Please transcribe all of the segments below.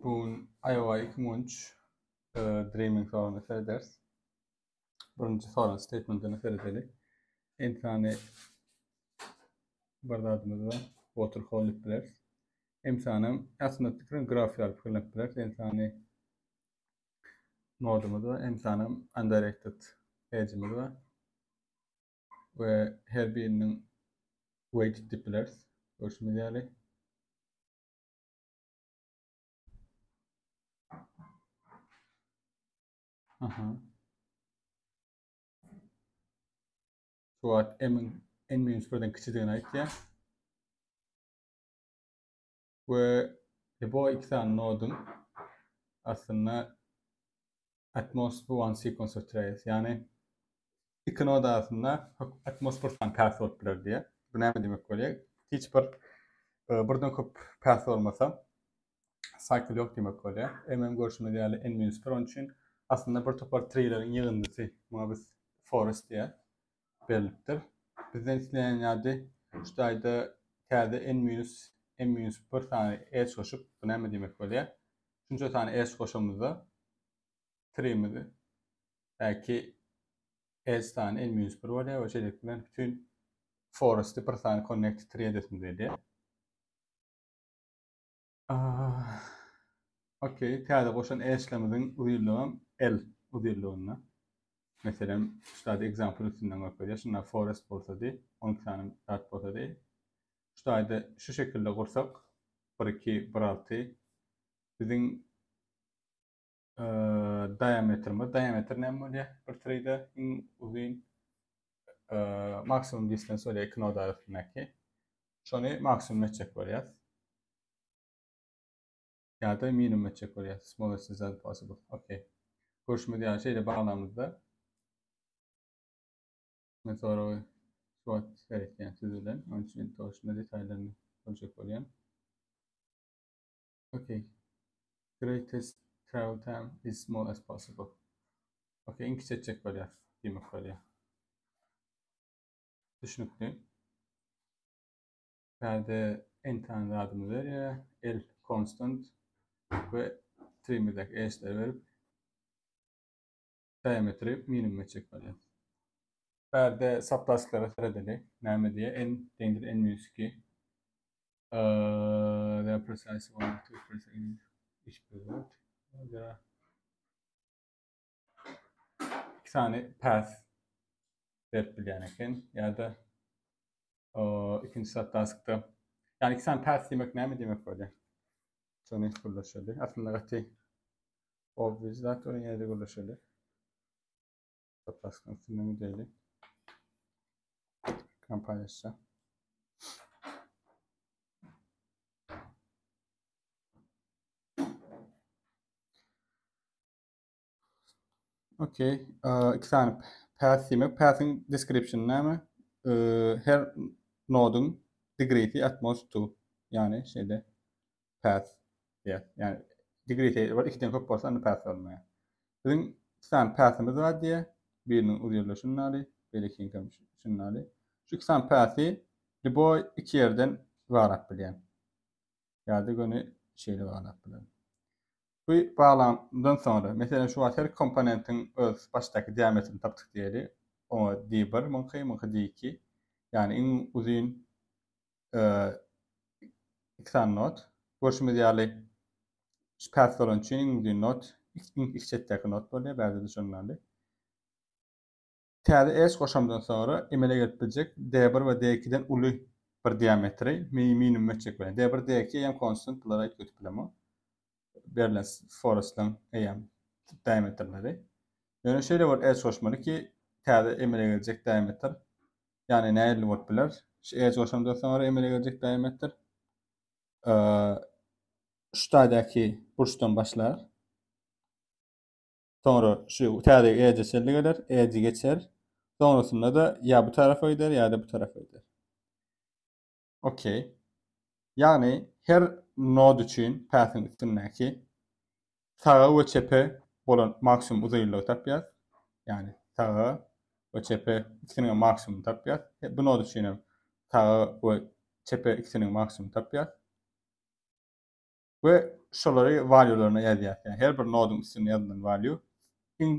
Bu iOS 2013 Dreaming sorunu ders. Birinci sorun statement'ını feredeli. İnsani bardadımız var. Waterfall bilir. İmsanım aslında fikrin grafiyal fikirlep bilir. İnsani nodumuz var. İmsanım undirected page'imiz var. Ve her birinin weight tipiler. Görüşmek üzere. Aha. Şu an en minus birden küçüldüğüne ait ya. Ve bu iki tane nodun aslında atmosfer one sequence of trace. Yani iki nod aslında atmosferden path olabilir diye. Bu ne demek oluyor? Hiç buradan köp path olmasa cycle yok demek oluyor. Hemen görüşme değerli en minus bir. Onun için aslında bir topar tree'lerin yığındısı muhabbet forest diye belirttir. Bizden isteyen yerde şu ayda kağıda en minus bir tane edge koşup bu ne demek oluyor? Üçüncü tane edge koşumuzda tree'mizi belki edge tane en minus bir var ya o şeylikten bütün forest'ı bir tane connect tree edesin dedi. Okey, kağıda koşan edge'lemizin uzunluğu L uzunluğuna. Mesela şurada example üstünden bakıyoruz. Şunlar forest bolsa di, 12 tane dart bolsa di. Şurada şu şekilde kursak 1-2 1-6 bizim diameter ne oluyor? Bir tree'de en uzun maksimum distance oluyor iki nod arasındaki. Şunu maksimum meçek koyacağız. Ya da minimum meçek koyacağız. Smallest as possible. Okay. Görüşme diğer şeyle bağlamında. Mesela SWOT gerektiren sözülen. Onun için doğuşunda detaylarını konuşacak oluyorum. Okay. Greatest travel time is small as possible. Okay. İnki seçecek koyacağız. Demek koyacağız. Düşünüklü. Perde en tane adımı veriyor. L constant ve trim'deki eşleri verip diametri minimum meçek koyacağız. Perde subtask'lara seredeli. Näme diye en dendir en müziki. The precise one to precise iş bölümü. İki tane path verip bilyaneken ya da ikinci subtask'ta yani iki tane path demek näme demek böyle. Sonra kurlaşıldı. Aslında gati obvious that onun yerde kurlaşıldı. Subtask'ın üstünden gidelim. Kampanyası. Okay. İki tane path demek. Path'in description näme? Her nodun degree'ti at most 2. Yani şeyde path diye. Yani degree'ti var. İki tane köp olsa path olmaya. Bizim iki tane path'imiz var diye. Birinin uzunluğu şunları. Belki income şunları. Şu iki tane path'i bu iki yerden varap bilen. Ya da gönü şeyle varap bilen. Bu bağlamdan sonra mesela şu her komponentin öz baştaki diametrini taptık diyelim. O D1, mınki D2. Yani en uzun iki tane not. Görüşme diyelim. Path olan için en uzun not. İlk chat'teki not böyle belirli şunlardı. Tədə S qoşamdan sonra emelə getbilecek D1 ve D2'den ulu bir diametri minimum meçek var. D1, D2 yani constant bunlara ait götüpleme. Verilen forest'ın AM diametrleri. Yani şöyle var S koşmalı ki tədə emelə gelecek diameter. Yani ne 50 volt bilir. S koşamdan sonra emelə gelecek diameter. Şu taydaki burçtan başlar. Sonra şu tədə E'ce çelli gelir. E'ci geçer. Sonrasında da ya bu tarafa gider ya da bu tarafa gider. Okey. Yani her node için path'ın üstündeki sağı ve çepe olan maksimum uzunluğu tapyaz. Yani sağı ve çepe ikisinin maksimum tapyaz. Bu node için sağı ve çepe ikisinin maksimum tapyaz. Ve şolary valuelerini ýazýar. Yani her bir nodyň üstüne ýazylan value iň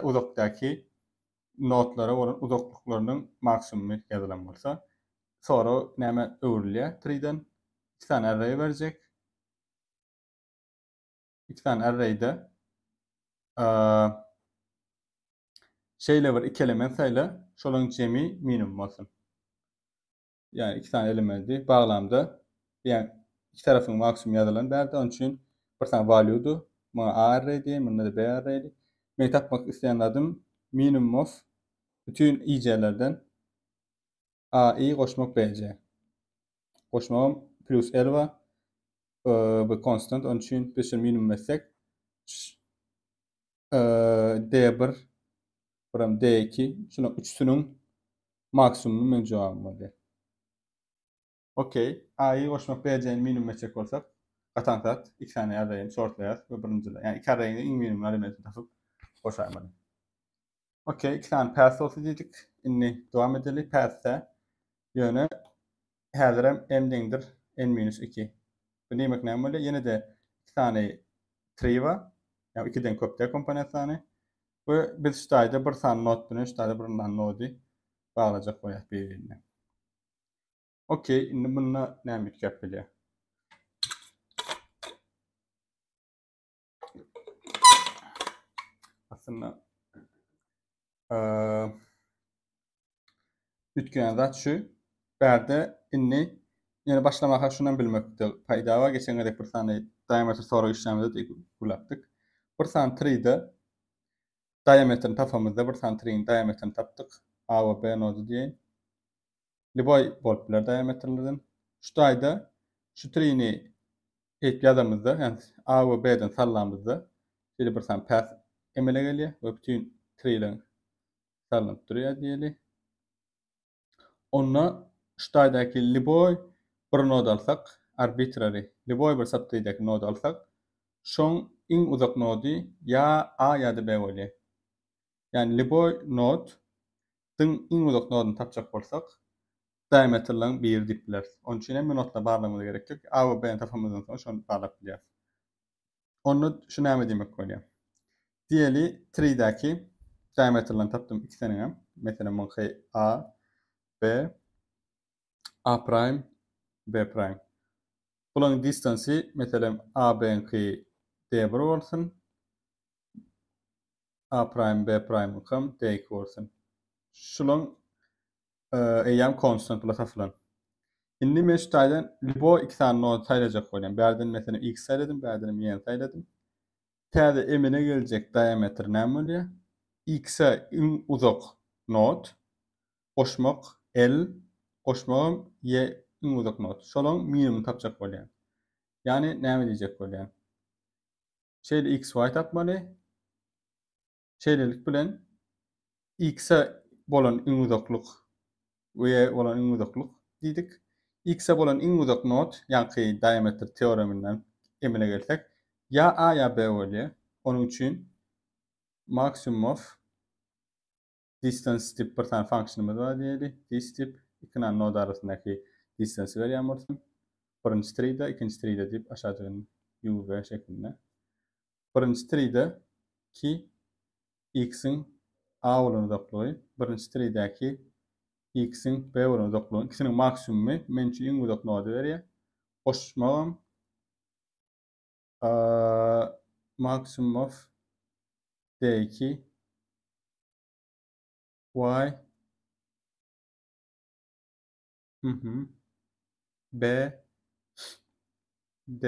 uzakdaky nodlara bolan uzaklyklarynyň maksimumy ýazylan bolsa, sonra näme öwrilýär? 3'den 2 tane array berjek. 2 tane array'da şeýle bir 2 element saýla, şolaryň jemi minimum bolsun. Yani 2 tane elementi bağlamda, yani iki tarafın maksimum ýazylan bärde, onun üçin bir tane value'du. Muňa A array diýen, bunda da B array. Men tapmak isleýän adym minimum of bütün ij'lerden A'yı goşmak BC. Goşmagam plus L wa bu constant, onun üçin biz minimum etsek D1 buram D2 şuna üçsünün maksimumu men jogabym bolýar. Okey. A'yı goşmak BC'nin minimum etsek bolsak, gatantat 2 tane array'ni sortlaýar we birinjide. Yani 2 array'ni iň minimum elementini tapyp goşarmady. Okey, 2 tane path olsa diýdik. Inni dowam edeli. Path'ta ýöne häzirem n-diňdir n-2. Bu näme näme bolýar? Ýene de 2 tane tree bar. Yani 2'den köpde komponent sany. Bu biz şu taýda bir tane node bilen şu taýda bir node baglajak bolýar bir-birine. Okey, indi bununla näme gap bilýär? Aslında ütgän zat şu, bärde inni ýene başlamaka şundan bilmekde paýda bar. Geçen gedek bir tane diameter soragy işleminde gulapdyk. Bir tane tree'de diameterini tapamyzda bir tane tree'nin diameterini tapdyk. A we B nodu diýen. Liboy bolup biler diameterlerden. Şu taýda şu tree'ni etip ýazamyzda, yani A we B'den sallamyzda şeýle bir tane path emele gelýär we bütün tree'ler sallanyp durýar diýeli. Onna şu taýdaky liboy bir node alsak, arbitrary liboy bir subtree'deki node alsak, şoň iň uzak nody ya A ýa-da B bolýar. Yani liboy node'dyň iň uzak nodyny tapjak bolsak, diameterlaryň bir dipler. Onun üçin hem notla bağlamamız gerek yok. A we B'ni tapamyzdan soň şonu bağlap bilýär. Onu şu näme diýmek bolýar? Diýeli tree'däki diameterlaryny tapdym 2 taneňem. Meselem muňky A, B, A prime, B prime. Bulan distancy meselem A, B'nki D1 bolsun. A prime, B prime kam D2 bolsun. Şulan eýam constant bula tapylan. Indi men şu taýdan libo 2 tane node saýlajak bolýan. Bärden meselem x saýladym, bärden y saýladym. Täze emine geljek diameter näme bolýar? X'e iň uzak node goşmak L, goşmagam y iň uzak node. Şolaň minimum tapjak bolýar. Yani näme diýjek bolýar? Şeýle x, y tapmaly. Şeýlelik bilen x'e bolan iň uzaklyk we y bolan iň uzaklyk diýdik. X'e bolan iň uzak node, ýani diameter teoreminden emine gelsek, ya A ya B bolýar. Onun üçin maximum of distance tip bir tane fonksiyonumuz bar diýeli. This tip iki node arasyndaky distance berýän bolsun. Birinji tree'de, ikinji tree'de diýip aşağı u v şeklinde. Birinji tree'de ki x'in A bolan uzaklygy, birinji tree'däki x'in B bolan uzaklygy, ikisiniň maksimumy men üçin iň uzak node berýär. Goşmagam maximum of D2 y B D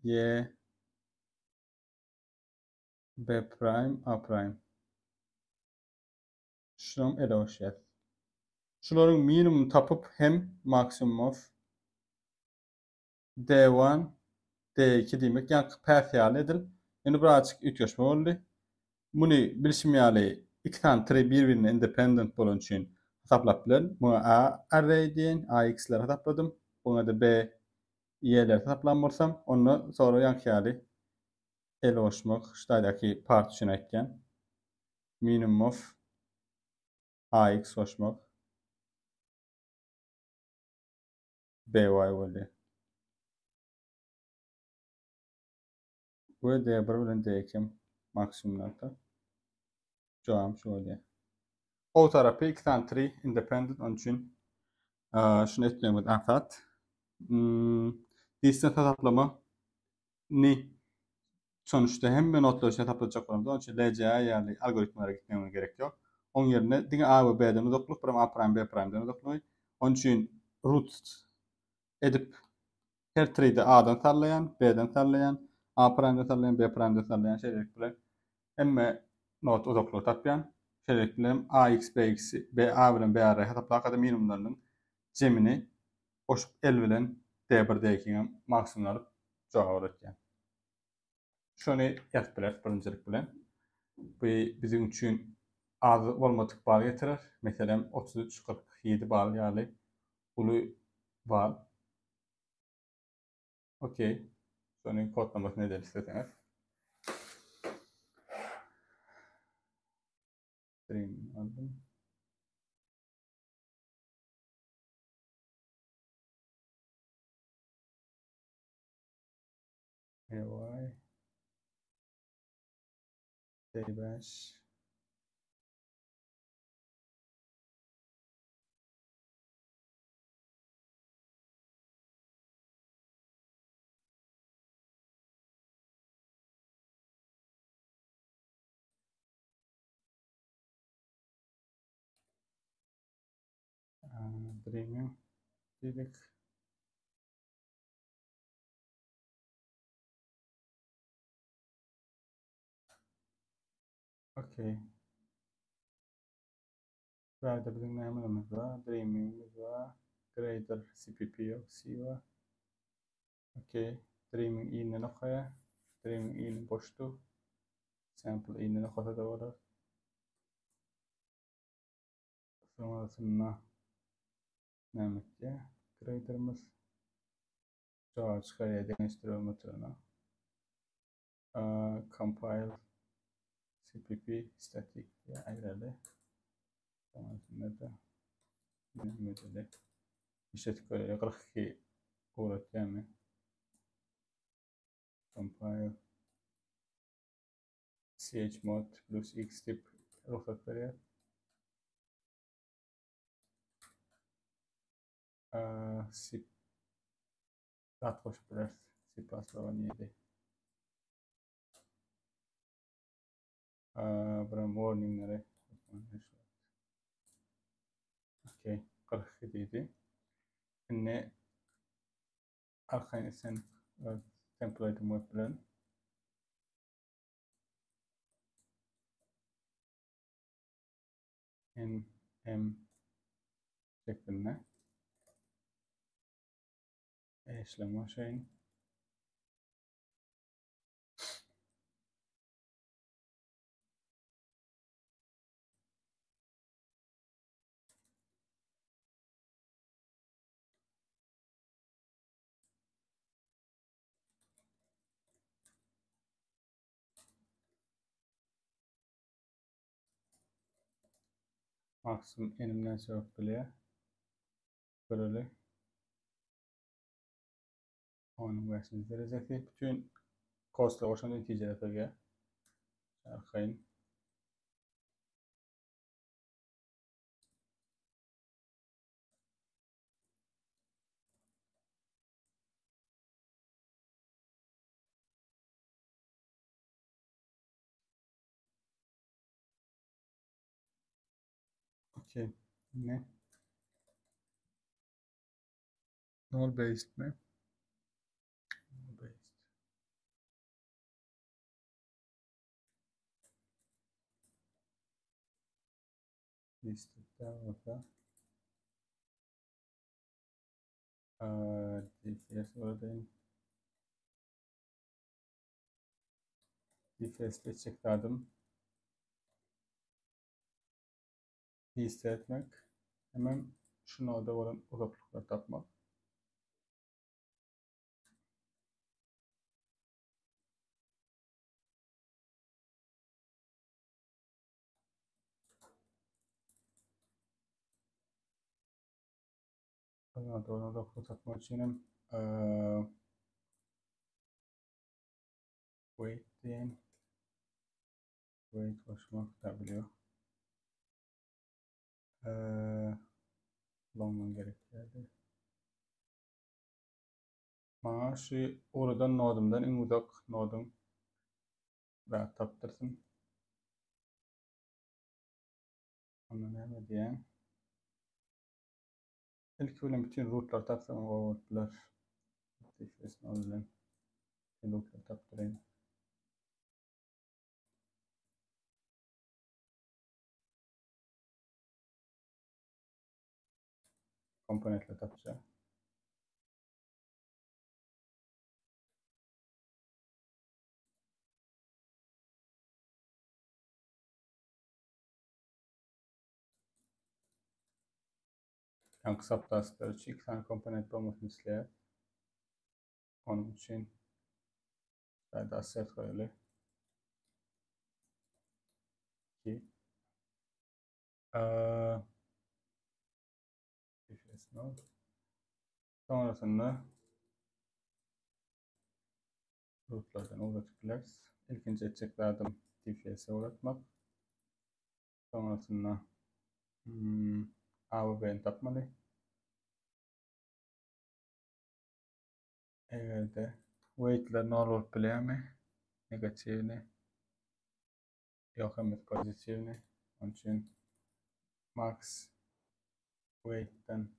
y B prime A prime. Şulam ele oşýar. Şularyň minimum tapyp hem maximum of D1 D2 diýmek, ýani path ýaly edil. Indi birazjyk ütgeşme boldy. Muny bilişim ýaly 2 tane tree bir-birine independent bolan üçin hesaplap bilen. Muňa A array diýen, AX'ler hesapladym. Buňa da B y'ler hesaplan bolsam, onu sonra ýanky ýaly ele oşmak, şu taýdaky part üçin aýtgan. Minimum of AX goşmak BY boldy. Bu D1 bilen D2 maksimumlarda. Cevabım şu oldu. O tarafı 2 tane tree independent, onun için şunu etkilemedi. Afat. Distance hesaplama ni sonuçta hem ben notlar için hesaplayacak olamda. Onun için LCA yani algoritmalara gitmeme gerek yok. Onun yerine dine A ve B'den uzakluk, bir A prime B prime'den uzakluk. Onun için root edip her tree'de A'dan tarlayan, B'den tarlayan, A prime'den tarlayan, B prime'den tarlayan şeyler bilen emme not uzaklığı tapyan şeyler bilen AX, BX, B, A bilen B araya hesaplayan kadar minimumlarının cemini koşup el bilen D1, D2'ye maksimum alıp cevap öğretken. Şunu yazıp bilir, birincilik bilen. Bu bizim için az olmadık bal getirir. Mesela 33-47 bal yani ulu bal. Okey. Sonra kodlaması ne der isterseniz. Stream aldım. AY D5 Premium dedik. Okey. Burada bizim neyimiz var? Dreaming'imiz var. Grader CPP yok. C var. Okey. Dreaming i'ni noqoya. Dreaming i'ni boştu. Sample i'ni noqota da olur. Sonrasında neyimizde? Grader'ımız. Çoğu çıkarıya değiştiriyor metodunu. Compile CPP static diye ayırdı. Sonrasında da neyimizde? İşletik öyle 42 uğraşacağım. Compile chmod plus x tip ruhsat veriyor. Sip atmış biraz sip aslava neydi? Buram warningleri. Okey. 47 idi. Şimdi arkayı sen template'ımı yapılan M şeklinde işlem şeyin maksimum enimden sebep bile böyle onun versiyonu derecesi bütün kostla oşan neticelerine arkayın okey ne null based mi null based listede orada DFS oradayım DFS'de çektirdim liste etmek hemen şunu orada olan uzaklıkla tapmak orada uzaklık tapmak için wait deyin. Weight koşmak W. Bulmam gerekirdi. Bana şu oradan nodumdan en uzak nodum rahat taptırsın. Ona ne diyen? İlk bölüm bütün rootlar tapsam o rootlar. Defesini alıyorum. Rootlar taptırayım. Komponentle tapacağım. Yani kısa tasklar için 2 tane komponent olmasını isteyen. Onun için daha asset koyalım. 2 defesini al. Sonrasında rootlardan uğraştıklar. İlkinci edeceklerdim DFS'e uğratmak. Sonrasında A ve B'ni tapmalı. Eğer de weight'ler normal play negatywny yok emas pozitywny. Onun için max weight'ten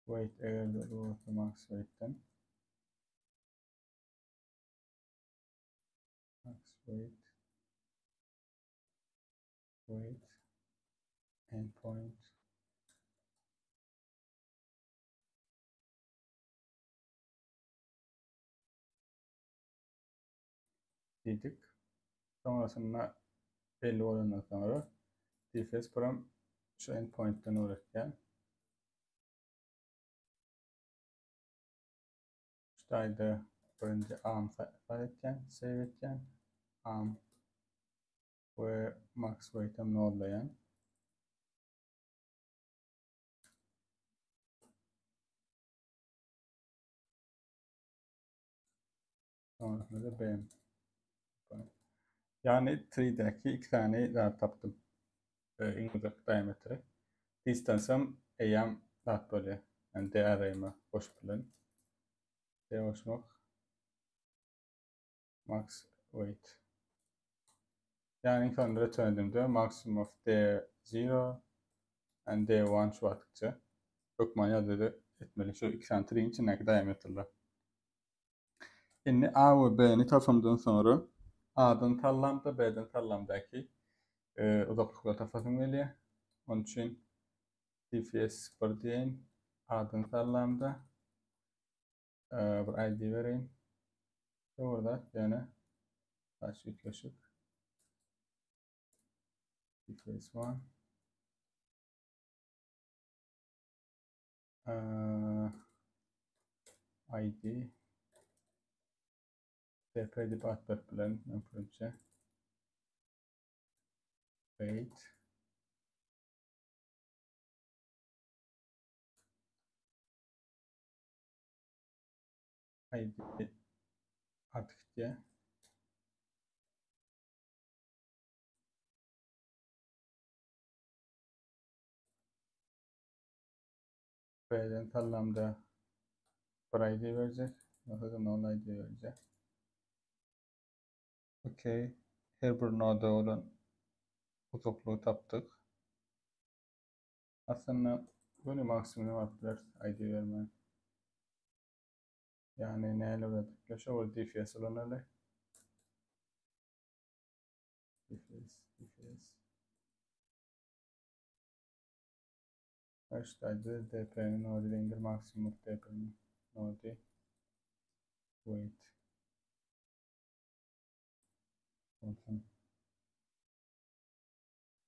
weight eğer de olursa max weight'ten max weight endpoint dedik. Sonrasında belli olandan sonra DFS param şu endpoint'ten uğraşırken şurada önce arm fayetken, save etken arm ve max weight'im nodlayan sonrasında da BM. Yani 3'deki 2 tane daha taptım. En uzak diametre. Distance'ım AM daha böyle. Yani D arayma boş bilen. D hoşmak. Max weight. Yani ilk anda return maximum of D0 and D1 şu attıkça. Çok manyak dedi etmeli. Şu 2 santimetre içindeki diametre'lar. Şimdi A ve B'ni tapımdan sonra A'dan tallamda B'den tallamdaki uzaklıkla tafasım geliyor. Onun için DFS bir deyin. A'dan tallamda bir ID vereyim. Orada yani taş yaklaşık DFS 1 ID TP dip atmak bilen mümkünce wait ID artık diye B'den tallamda bir ID verecek. Yoksa da non ID verecek. Okey. Her bir noda olan uzaklığı taptık. Aslında bunu maksimum attılar ID vermen. Yani neyle öğrettikler? Şu DFS olanlarla. DFS. Baştaydı DP'nin nodi indir maksimum DP'nin nodi weight. Olsun.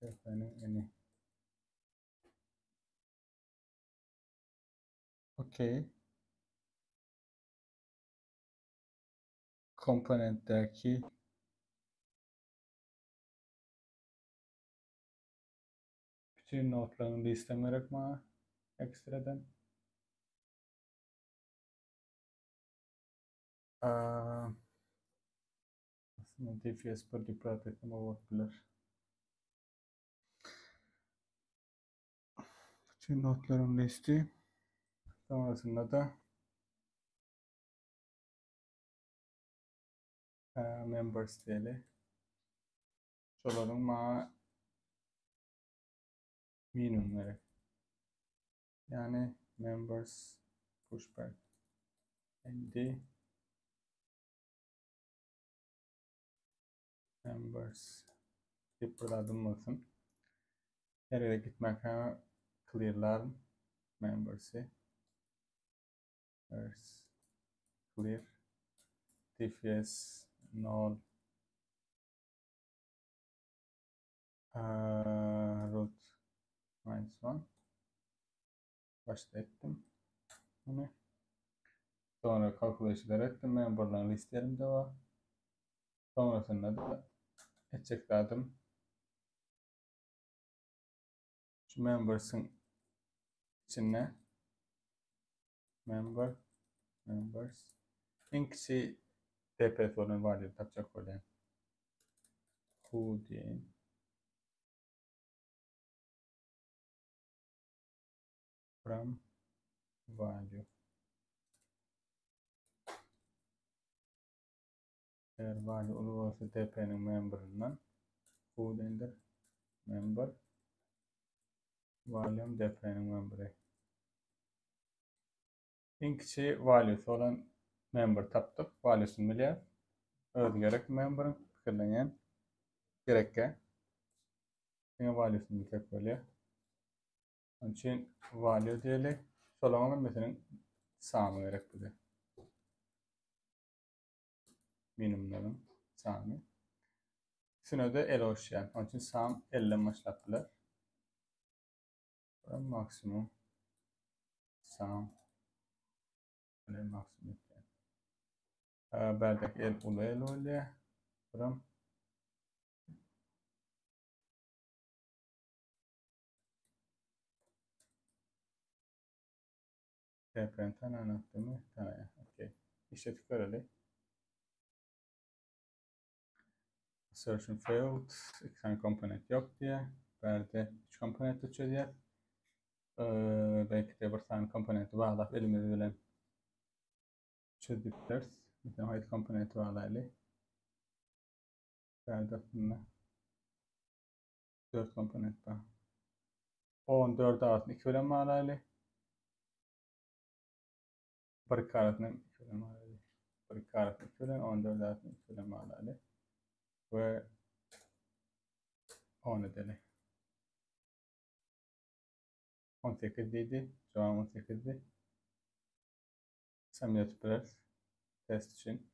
DP'nin eni. Okey. Komponentteki bütün notlarını listelemek mi ekstradan? DFS bir diplomat etme olabilir. Şimdi notların listi. Sonrasında da members diyelim. Şoların ma minimumları. Yani members pushback and members dip burada adım olsun. Nereye gitmek ha clear'lar members'i clear DFS null root -1 başta ettim bunu. Sonra calculation'lar ettim. Member'ların listelerimde var. Sonrasında da edeceklerdim. Şu members'ın içine members inkisi DP sorunu var diye tapacak olan who diyeyim. From value. Eğer value olursa DP'nin member'ından who denir member volume DP'nin member'ı. İnkisi value'su olan member taptık. Value'sunu bilir. Öyle gerek member'ın fikirlenen gerekke. Yine value'sunu bilecek böyle. Onun için value diyelim. Solamanın mesela sağımı gerek bize. Minimumların sağımı. Şuna da el hoşlayan. Onun için sağım elle başlattılar. Maksimum sağım. Böyle maksimum. Berdek el ulu el oluyor. Buram. TP'nin tane anlattığımı tane. Okay. İşte tıkarılı. Assertion failed. 2 tane komponent yok diye. Berde 3 komponent uçuyor diye. Belki de bir tane komponenti bağlayıp elimizde bilen çözdükler. Mesela height komponenti bağlayılı. Berde aslında 4 komponent var. 14 altında 2 bilen bağlayılı. Bir karatını 2 bilen bağlayılı. Bir karatını 2 bilen 14 altında 2 bilen bağlayılı. Ve 10 edeli. 18 idi. Şu an 18'di. Samimiyet biraz test için.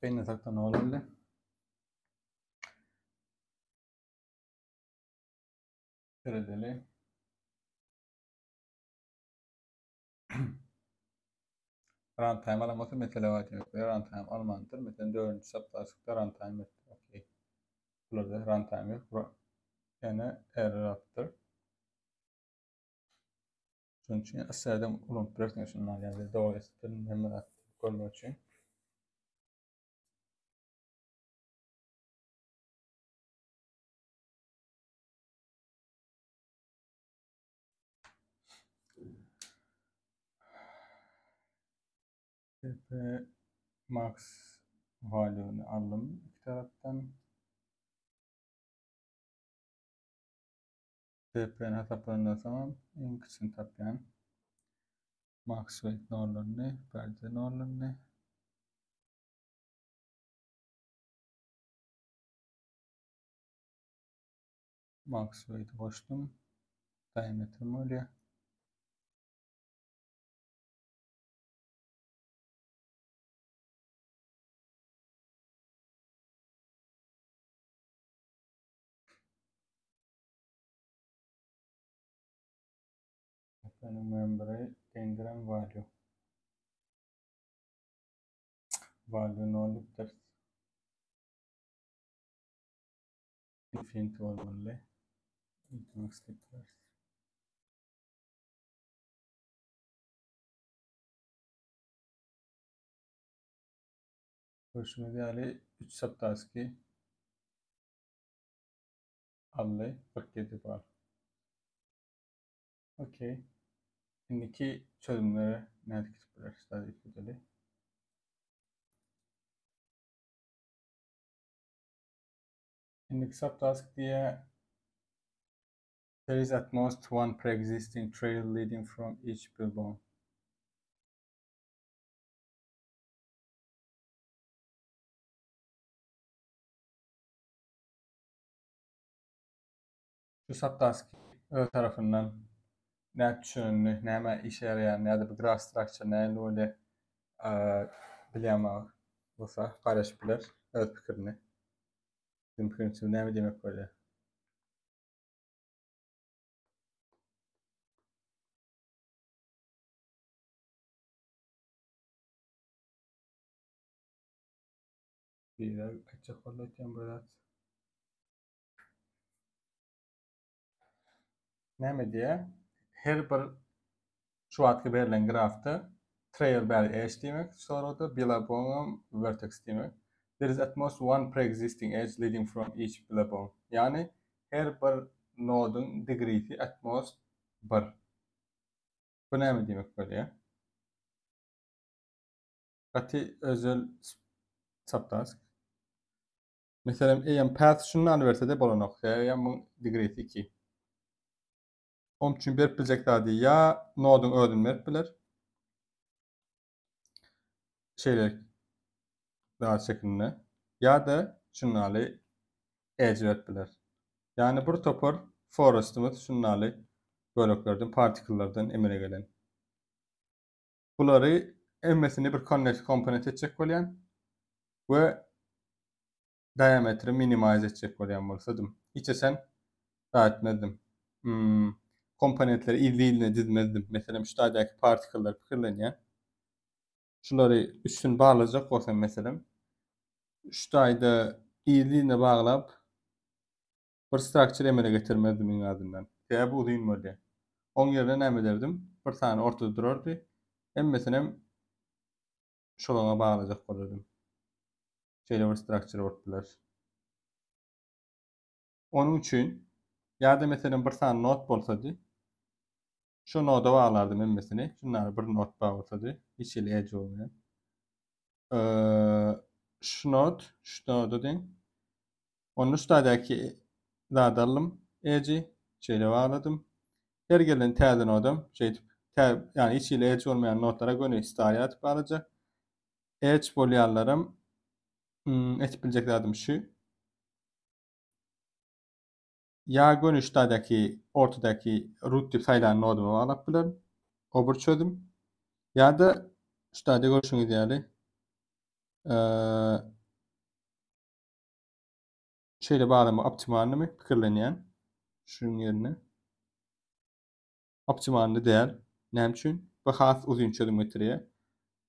Beyin yatakta ne olabilir? Kredili. Runtime alaması mesela var. Runtime almandır. Mesela 4. saptasıkta runtime ettir. Okay. Burada runtime yok. Yani error attır. Çünkü aslında ulum bırakın şunlar yani doğru istedim hemen attım. Görmek için. TP max value'unu aldım iki taraftan. TP'nin hesaplarından zaman en kısım taplayan max weight norlarını, perde norlarını max weight koştum. Diameter oluyor. Benim member'ı dendiren value. value nol'dir. Infinity olmalı. Infinity. Hoşuma geldi. 3 subtask'i aldı. 47 var. Okey. Şimdiki çözümlere ne etkisi var? Şimdiki subtask diye there is at most one pre-existing trail leading from each billboard. Şu subtask öz tarafından ne düşünülü, ne işe yarayan, ne de bir graph structure, ne öyle bilemek olsa paylaşabilir öz fikrini. Bizim fikrimiz ne mi demek böyle? Bir de kaçak olurken böyle ne mi diye her bir şu adlı verilen grafta trail bar edge demek, sonra da billabong vertex demek. There is at most one pre-existing edge leading from each billabong. Yani her bir node'un degree'si at most bir. Bu ne mi demek böyle ya? Qati özel subtask. Mesela eğer path şundan verse de bola noktaya ya bunun degree'si 2. Onun için berip bileceklerdi ya node'un ödün berip bilir. Şeyler daha şeklinde. Ya da şunlarla edge verip bilir. Yani bir topar forest'ımız şunlarla bölüklerden, partiküllerden emire gelen. Bunları emmesini bir connect komponent edecek bolyan ve diametre minimize edecek bolyan bolsadım. Hiç sen daha etmedim. Komponentleri ildiğine dizmezdim. Mesela şu tadaki partiküller fikirlenyen. Şuları üstün bağlayacak olsam mesela şu tayda ildiğine bağlap bir structure emire getirmezdim in adından. Ya bu uzun böyle. On yerine ne ederdim? Bir tane ortada dururdu. Emmesine şolana bağlayacak olurdum. Şeyle bir structure ortalar. Onun için ya da mesela bir tane node bolsaydı şu node'a bağlardım emmesini. Şunları bir node bağlasaydı. Hiç ile edge olmayan. Şu node den. Onun üstadaki dağıtalım. Edge'i şeyle bağladım. Her gelen tağdan odam şey yani içiyle edge olmayan notlara göre stariyat bağlayacak. Edge bolyanlarım etbileceklerdim şu. Ya gönüştadaki ortadaki root tip sayılan nodumu bağlap bilen obur çözüm. Ya da ştada görüşünüz yani şeyle bağlama optimalini mi fikirlenen şunun yerine optimalini değer ne için bu has uzun çözüm getiriyor.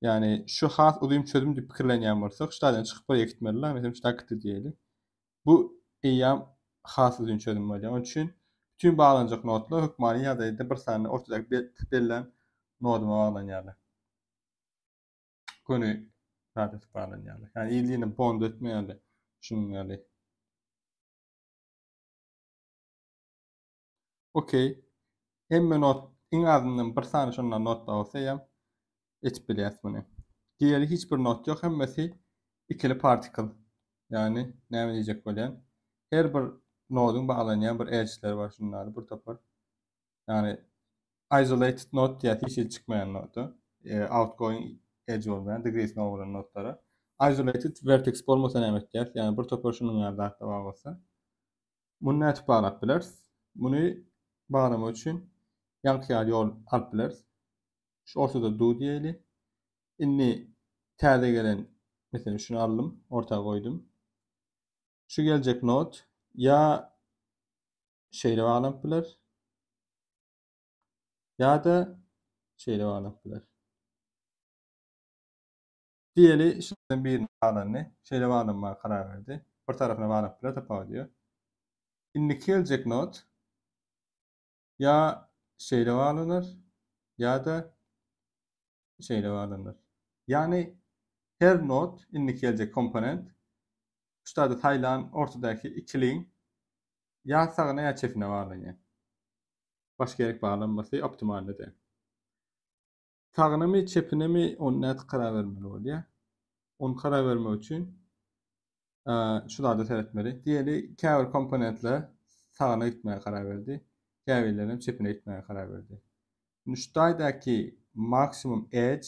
Yani şu has uzun çözüm dip fikirlenen varsa ştadan çıkıp buraya gitmeliler. Mesela ştada kıtı diyelim. Bu eyyam has uzun çözüm var. Onun için bütün bağlanacak notlar hükmani ya da bir tane ortadaki belirlen noduma bağlanyalar. Konu rahat bağlanyalar. Yani iyiliğini bond etmeyalar. Şunun yani. Okey. Emme not in azından bir tane şundan not da olsa ya etip biliyas bunu. Diğeri hiçbir not yok. Hemmesi ikili particle. Yani ne diyecek böyle? Her bir nodun bağlanyan bir edge'ler var şunları bir topar. Yani isolated node diye hiç çıkmayan nodu. Outgoing edge olmayan degrees olan notlara. Isolated vertex olmasa ne demek der? Yani bir topar şunun yerde da olsa. Bunu ne etip bağlap biliriz? Bunu bağlamak için yankı yol alıp biliriz. Şu ortada do diyeli. İnni terde gelen mesela şunu aldım, ortaya koydum. Şu gelecek node ya şeyle bağlanıplar ya da şeyle bağlanıplar. Diğeri şundan birini bağlanı, şeyle bağlanmaya karar verdi. Bir tarafına bağlanıp bile tapa diyor. İndiki gelecek not ya şeyle bağlanır ya da şeyle bağlanır. Yani her not indiki gelecek komponent şurada Taylan ortadaki ikiliğin ya sağına ya çiftine bağlanıyor. Başka gerek bağlanması optimal de. Sağına mı çiftine mi onu net karar vermeli oluyor. Onu karar vermek için şularda seyretmeli. Diğeri cover komponentle sağına gitmeye karar verdi. Cover'lerin çiftine gitmeye karar verdi. Şimdi şuradaki maksimum edge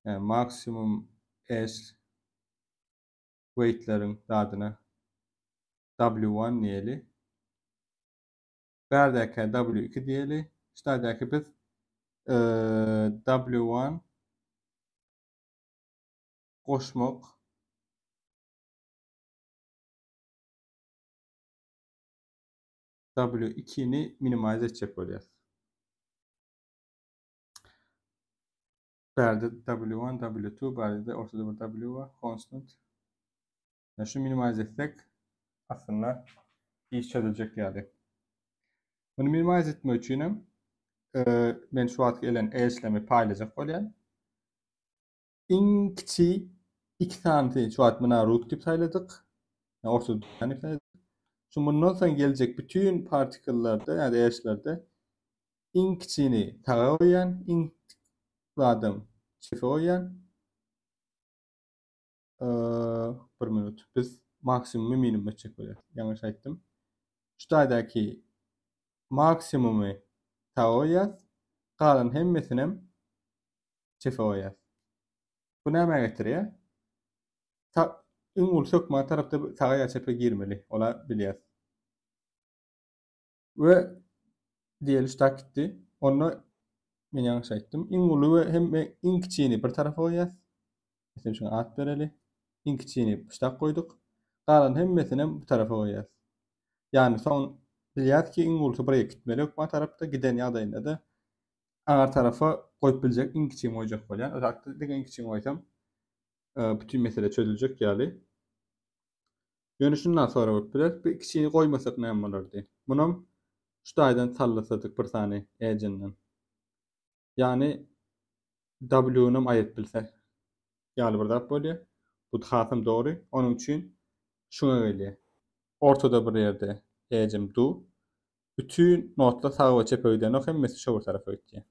yani maksimum edge weight'lerin adına W1 diyeli. Berdeki W2 diyeli. Şuradaki biz W1 koşmak W2'ni minimize edecek oluyoruz. Berde W1, W2, berde de ortada bir W var. Constant. Yani şu minimize etsek aslında iş çözülecek yani. Bunu minimize etmek için ben şu an gelen işlemi paylaşacak olan en kiçi 2 tane şu an buna root tip sayladık. Yani ortada tane sayladık. Şimdi bundan sonra gelecek bütün partiküllerde yani eşlerde en kiçiğini tağa koyan, en adım çift koyan bir minut. Biz maksimumu minimum çekiyoruz. Yanlış aytdım. Şuradaki maksimumu tağa koyacağız. Kalan hemmesini çift koyacağız. Bu ne getiriyor? Ungul sökme tarafta tağa çift'e girmeli. Ola biliyoruz. Ve diğer üstak gitti. Onu men yanlış aytdım. Ungulu ve hem en kiçiğini bir tarafa koyacağız. Mesela şuna at bereli. En kiçiğini üstak koyduk. Kalan hemmesini bu tarafa koyacağız. Yani son biliyoruz ki ungulu buraya gitmeli. Ökme tarafta giden yağdayında da ağır tarafa koyup bilecek en kiçiğini koyacak falan. Özellikle en kiçiğini koysam bütün mesele çözülecek yani. Dönüşünden sonra koyup bilir. Bir kiçiğini koymasak ne yapmalardı? Bunun şu daydan sallasadık bir tane ecinden. Yani W'num ayet bilse. Yani burada böyle. Bu hasım doğru. Onun için şuna geliyor. Ortada bir yerde ecim du. Bütün notla sağa ve çepe ödenen o hem şu bir tarafa ödüyor.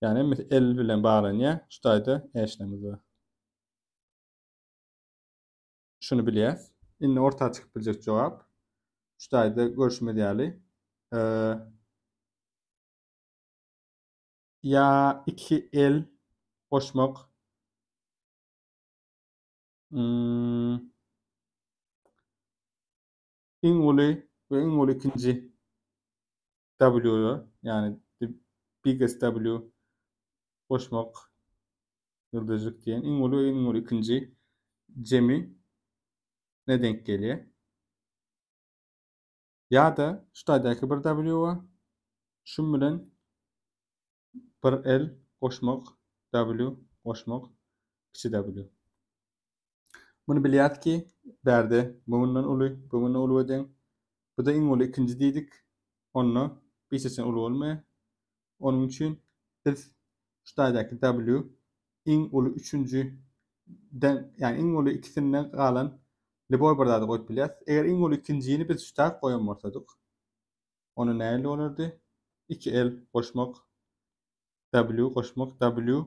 Yani mesela el bilen bağlanıyor. Şu dayda eşlemiz var. Şunu biliyoruz. Yine ortaya çıkıp bilecek cevap. Şu dayda görüşme değerli. Ya iki el koşmak İnguli ve İnguli ikinci W'yu yani the biggest W koşmak yıldızlık diyen İnguli ve İnguli ikinci Cem'i ne denk geliyor? Ya da şu taydaki bir W var. Şu bilen bir el koşmak W koşmak kiçi W. Bunu biliyoruz ki berde bundan ulu eden. Bu da İnguli ikinci dedik. Onu bir seçen ulu olmuyor. Onun için biz şu taydaki W in ulu üçüncü den yani in ulu ikisinden kalan Liboy bardağı koyup bilýäs. Eger in ulu ikinciyini biz şutak koyan bolsadyk. Onu näle bolardy? 2 el koşmak W koşmak W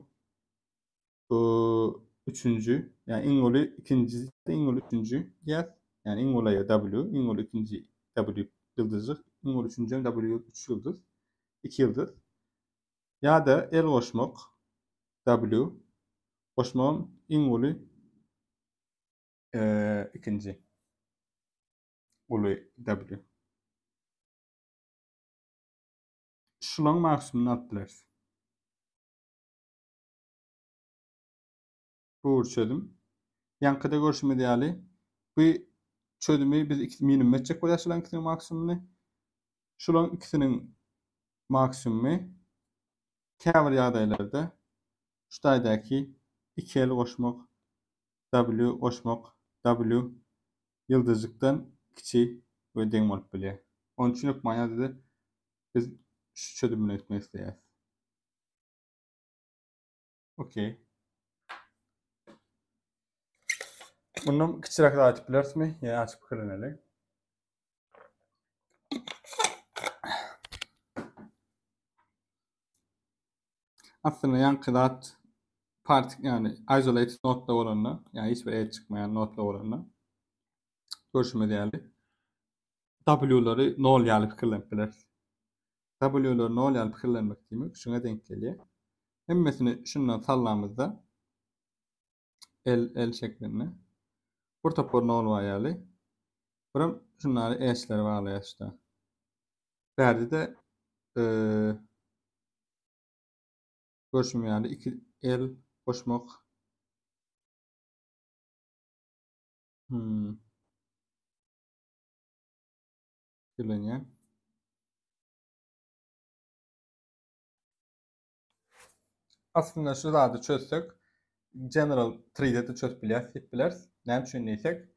üçüncü yani in ulu ikinci in ulu üçüncü diýär. Yani in ulu W in ulu ikinci W yıldızı in ulu üçüncü W 3 yıldız 2 yıldız. Ya da el koşmak W koşmağın in ulu ikinci ulu W. Şulan maksimumunu atdylar. Bu çözüm. Yankıda görüşme ideali. Bu çözümü biz iki minimum etcek bolýar şulan ikisinin maksimumunu. Şulan ikisinin maksimumu käbir ýagdaýlarda şu taýdaki 2 el koşmak, W koşmak, W yıldızlıktan kiçi ve deň bolup bilýär. Onun üçin ökmaňa biz şu çözümini etmek isteýäris. Okey. Bundan kiçirak da açıp bilersmi? Ya açıp pikirleneli. Aslında yankılat partik yani isolated notla olanla yani hiçbir el çıkmayan notla olanla görüşme değerli. W'ları nol ýaly pikirlenip bilersiz. W'ları nol ýaly pikirlenmek diýmek şuna denk gelýär. Hemmesini şundan sallamyzda el şeklinde. Bir topor nol ýaly. Biram şunlary eşleri baglaýar. Bärde de görüşme ýaly 2 el koşmak. Bilenýär. Aslında şu zady çözsek general tree'de de çözüp bilýärsiz. Näme üçin diýsek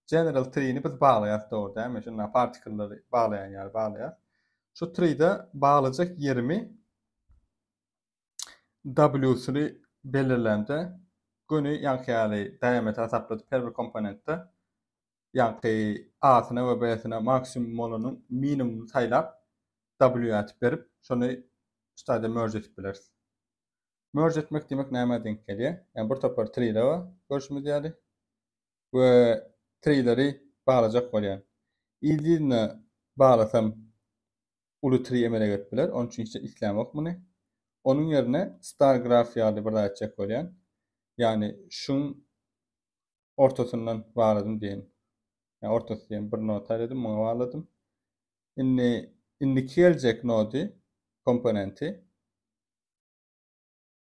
general tree'ni biz baglaýas dogry, dämi? Şuna partikellary baglaýan ýer baglaýar. Şu tree'de baglaýjak ýerimi W'syny belirlemde göni ýa-ni diameter hesapladyp her bir komponentde ýa-ni A'syna we B'syna maksimum bolanyň minimumyny saýlap W atyp berip şonu ştada merge etip bilersiz. Merge etmek demek näme denk gelýär? Yani bir topar tree'ler bar, görüşmedi ýaly. We tree'leri baglaýjak bolýar. İldiňe baglasam uly tree emele getdiler. Onun üçin hiç islämek muny. Onun ýerine star graph ýaly bir zat çek bolýan. Yani şun ortasından bagladym diýen. Yani ortasından bir not aýdym, muňa bagladym. Indiki geljek nody komponenti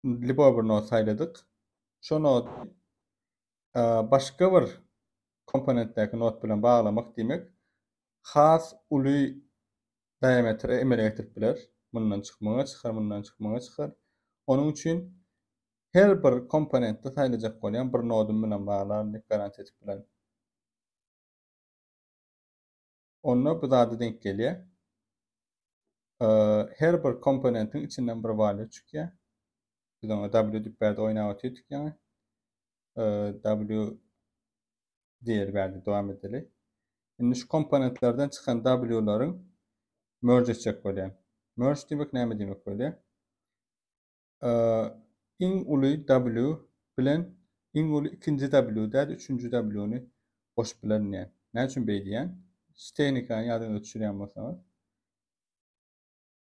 libo bir not saýladyk. Şo nod başga bir komponentdäki not bilen baglamak demek has uly diametre emele getirip biler. Mundan çykmaga çykar, mundan çykmaga çykar. Onun üçin her bir komponentde saýlajak bolýan bir nodum bilen baglandyk garanti etip bilen. Onda bu zady denk gelýär. Her bir komponentin içinden bir value çykýar. Biz ona W diýip berdi oýnap ötýärdik ýa-ni. W diýer berdi dowam edeli. Indi şu komponentlerden çıkan W'laryň merge etjek bolýan. Merge demek näme demek bolýar? Iň uly W bilen iň uly ikinji W däl üçünji W'ni goşup bilenýär. Näme üçin beýdýän? Steynikany ýadyňyza düşürýän bolsaňyz.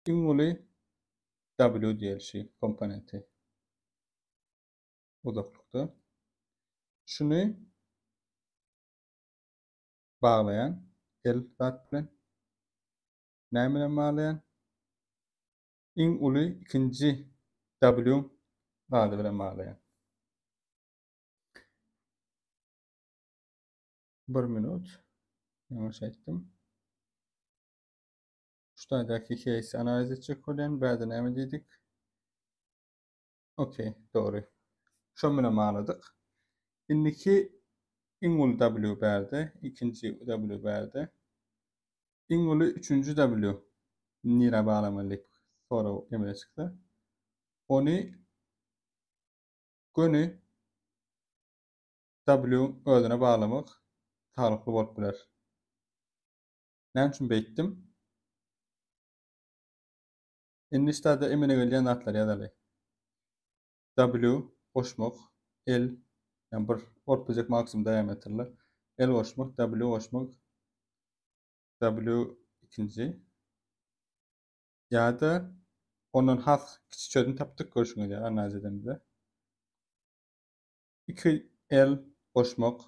Iň uly W diýilşi komponenti. Uzaklykda. Şunu baglayan el zat bilen näme bilen baglayan? Iň uly ikinji W zady bilen baglayan. 1 minut. Ýangyş aýtdym. Şuradaki case analiz etjek bolýan. Bäde näme diýdik? Okey, dogry. Şo bilen bagladyk. Indiki iň uly W berdi, ikinji W berdi. Iň uly üçünji W nira baglamalyk sonra emele çykdy. Ony göni W özüne baglamak taglykly bolup biler. Näme üçin beýtdim? Indi ştada emele gelýän zatlar ýazaly. W goşmak, L yani bir ortaçak maksimum diametrli L goşmak, W goşmak, W ikinji. Ýa-da onun has kiçik çözüm tapdyk görüşüňiz ýa analiz edemizde. 2 L goşmak,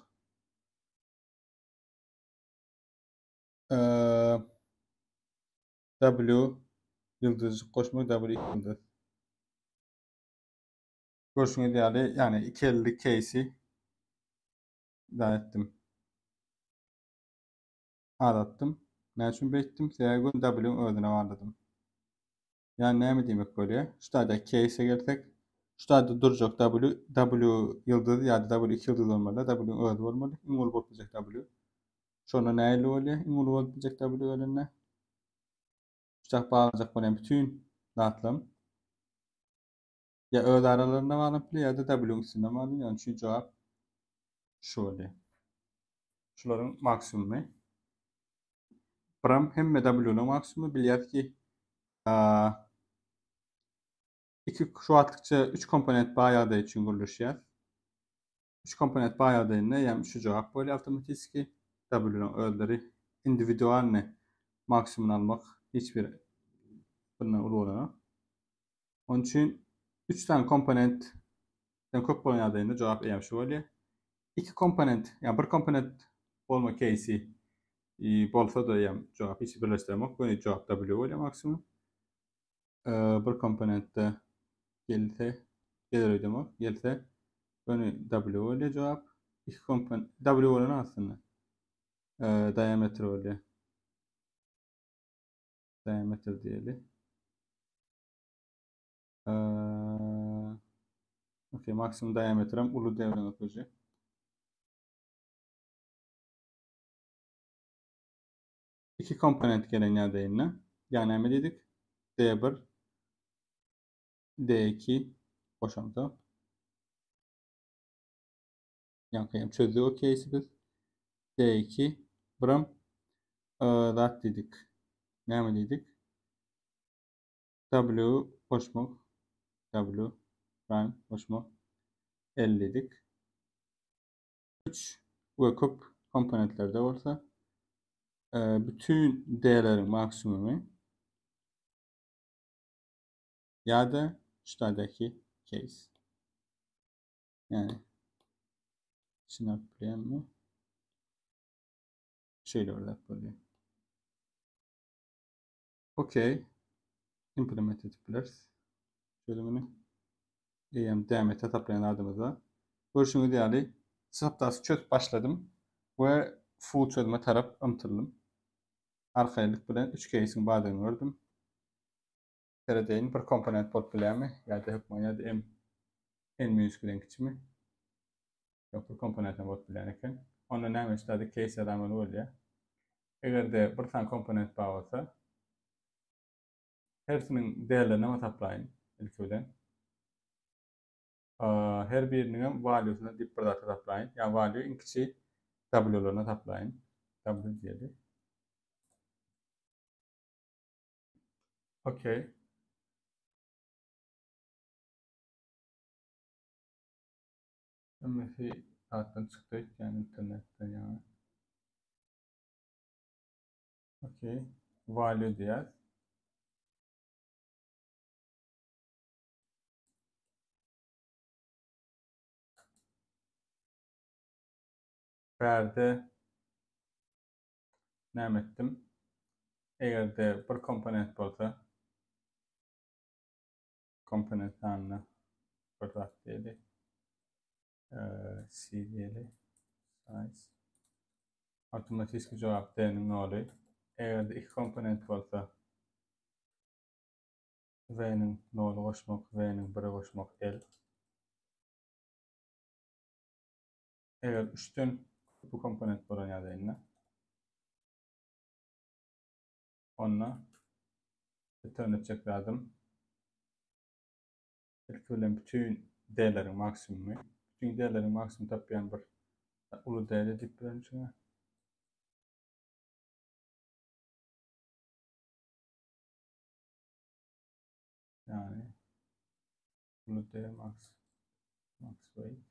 W yıldızlık koşmak, W yıldız. Görüşüňiz ýaly, yani 2 ellik case'i da etdim. Arattım. Näme üçin beýtdim? Sebäbi W'nin özüne bagladym. Yani näme diýmek bolýar? Şurada case'e gelsek, Şurada duracak W yıldız ya da W 2 yıldız olmalı. W öyle olmalı. İngol olacak W. Sonra neyle oluyor? İngol olacak W önüne. Şurada bağlayacak bana bütün dağıtlam. Ya öz aralarında bağlanıp ya da W'nin içinde bağlanıyor. Yani şu cevap şu oluyor. Şuların maksimumu. Pram hem W'nin maksimumu biliyat ki iki şu attıkça 3 komponent bağyağı için guruluşuyor. 3 komponent bağyağı ne? Yani şu cevap böyle otomatik ki W'nin özleri individual ne? Maksimum almak hiçbir bundan ulu. Onun için 3 tane komponent köp bağyağında cevap yani şu oluyor. 2 komponent yani bir komponent olma case'i bolsa da yani cevap hiç birleştirmek. Böyle cevap W oluyor maksimum. Bir komponentte gelse gelir ödemek. Gelse böyle W oluyor cevap. 2 komponent W olan aslında. Diameter oluyor. Diameter diyelim. Okay, maksimum diametrim ulu devremek olacak. İki komponent gelen yerdeyinle. Yani ne dedik? D1, D2 boşaltı. Yani çözdük o case'i biz. D2 bram that dedik. Ne dedik? W boşmuk. W prime boşmuk. L dedik. 3 ve küp komponentlerde olsa bütün değerlerin maksimumu ya da şuradaki case. Yani snap plan mi? Şöyle orada böyle. Okay. Implemented pillars. Çözümünü devam et hesaplayın adımıza. Görüşümü değerli. Sıhhatası çöz başladım. Ve full çözüme taraf ımtırdım. Arkayalık bilen 3 case'in bağdığını gördüm. Teredeyin bir komponent bot bilemi ya da hükmü ya da en müskülen kiçimi. Yok bir komponentten bot bileneken. Onun ne mesela case adamı oluyor. Eğer de bir tane komponent bağ olsa hepsinin değerlerine taplayın ilkiden. Her birinin value'suna dip product taplayın. Yani value in kiçi W'larına taplayın. W diyelim. Okay. Mesela alttan çıktık yani internetten yani. Okay. Value diye. Verdi ne ettim? Eğer de bir komponent olsa komponent tanımını product diyelim. C diyelim. Size. Otomatik cevap değerinin ne oluyor? Eğer de iki komponent olsa V'nin nolu koşmak, V'nin 1'e koşmak L. Eğer 3'ten bu komponent olan yerdeyine onunla return edecek lazım. Ekvivalent bütün değerlerin maksimumu. Bütün değerlerin maksimumu taplayan bir ulu değerli dip bilen içine. Yani ulu değer max weight.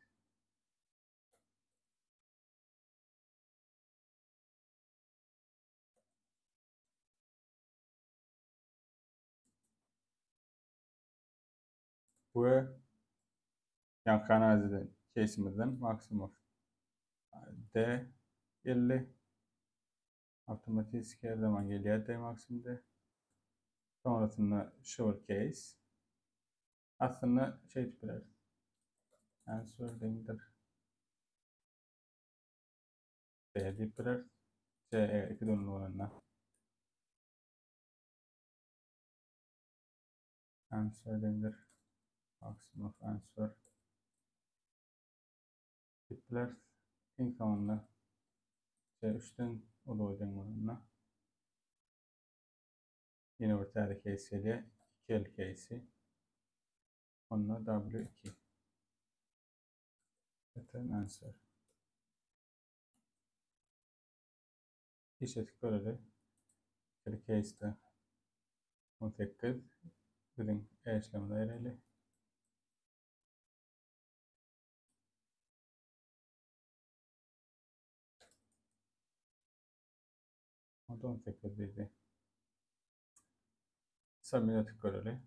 Bu yan kanalizden case'imizden maksimum D 50 otomatik her zaman geliyor D maksimumda. Sonrasında show case. Aslında şey tipler. Answer denir. D tipler. C iki donlu olanına. Answer denir. maximum of answer tipler en sonunda üstten o da oynanmalarına yine bir tane case ile 2L case'i onunla W2 return answer işletik böyle bir case'de 18 bizim işlemleri o da 18 dedi. Submit görelim.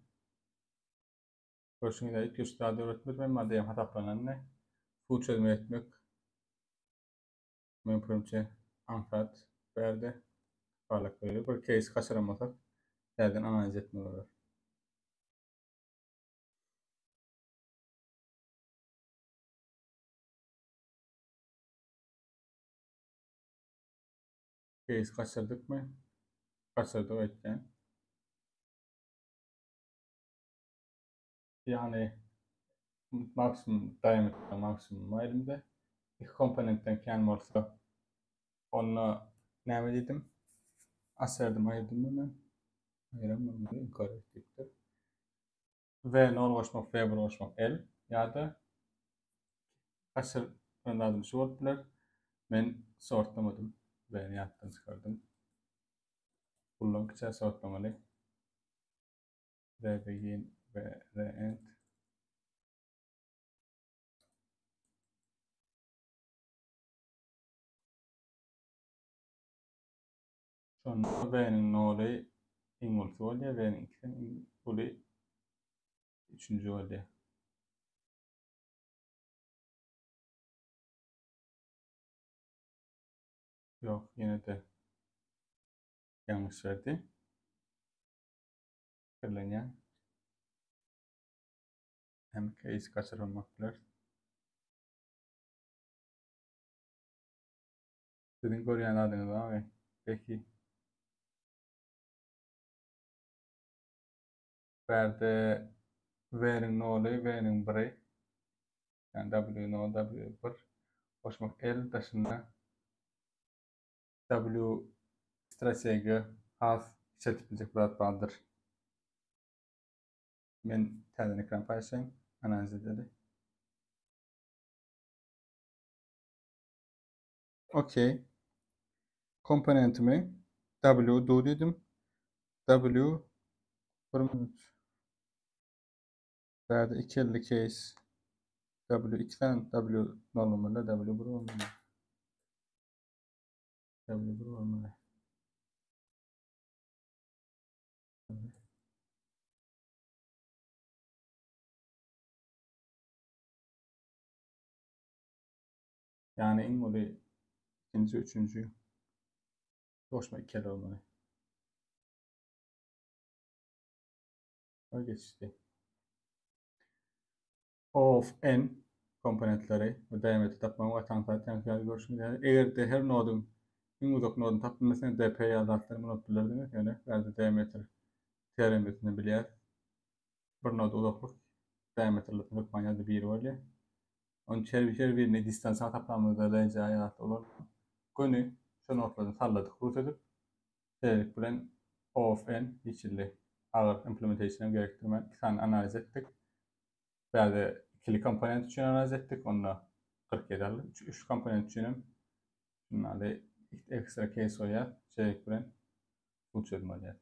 Görüşünüzde ilk üstade öğretmek ve maddeye hataplanan bu çözümü etmek mümkünce anfat verdi. Parlak böyle bir case kaçıramasak yerden analiz etme olur. Case kaçırdık mı? Kaçırdık etken. Yani maksimum diameter maksimum elimde. İki komponentten kendi olsa onu ne dedim? Asırdım ayırdım hemen. Ayıramam da inkorrektiktir. V nol koşmak, V bir koşmak L ya da kaçır önladım şu oldular. Ben sortlamadım. V'ni yaptım çıkardım. Kullanıcıya sortlamalı. R begin ve R end. Sonra V'nin nolu ingultu oluyor. V'nin ikisinin ingulu üçüncü oluyor. Yok yine de yanlış verdi. Kırılınca hem case kaçırılmaktadır. Sizin koruyan adınız var. Peki verdi V'nin nolu V'nin biri yani W no W1 koşmak L dışında W strateji has işletilecek bir vardır. Ben terden ekran paylaşayım. Analiz edelim. Okey. Komponentimi W do dedim. W verdi 250 case W2 tane W normalde W1 olmalı. W1 olmalı. Yani en oluyor ikinci, üçüncü koşma ikili olmalı. Öyle geçti. Of n komponentleri ve diameter tapmamı ve tanıtlar görüşümleri. Eğer de her nodun en uzak nodun tapılmasına dp yazarlarını notlar demek yani verdi diameter teoremisini bilir. Bir nod uzaklık diameterlik nokmanya bir oluyor. Onun her birine distansa tapmamızda da cayat olur. Konu şu notlarını salladık, root edip teorik bilen of n içildi. Ağır implementation'ı gerektirmen iki tane analiz ettik. Verdi ikili komponent için analiz ettik. Onunla 47 aldık. 3 komponent için şunlarda ekstra case oya şey bilen bu çözüm oluyor.